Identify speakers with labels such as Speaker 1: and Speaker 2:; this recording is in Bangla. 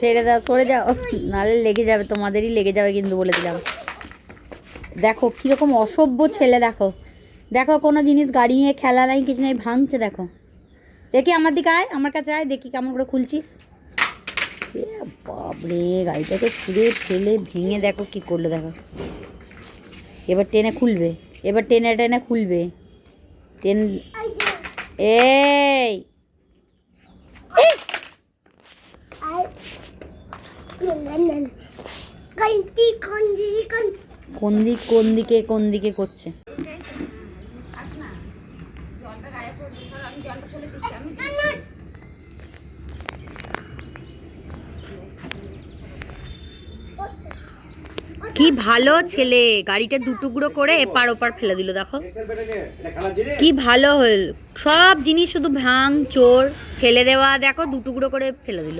Speaker 1: ছেড়ে দাও, সরে যাও, নাহলে লেগে যাবে, তোমাদেরই লেগে যাবে কিন্তু, বলে দিলাম। দেখো কীরকম অসভ্য ছেলে, দেখো দেখো, কোনো জিনিস গাড়ি নিয়ে খেলা নাই, কিছু নেই, ভাঙছে। দেখো দেখি আমার দিকে আয়, আমার কাছে আয়, দেখি কেমন করে খুলছিস। বাপরে, গাড়িটাকে ছুঁড়ে ফেলে ভেঙে দেখো কি করলো, দেখো। এবার টেনে খুলবে, এবার টেনে টেনে খুলবে, টেন। এই কোন দিকে করছে। কি ভালো ছেলে, গাড়িটা দুটুকরো করে এপার ওপার ফেলে দিল, দেখো কি ভালো হল। সব জিনিস শুধু ভাঙ চোর ফেলে দেওয়া, দেখো দুটুকরো করে ফেলে দিল।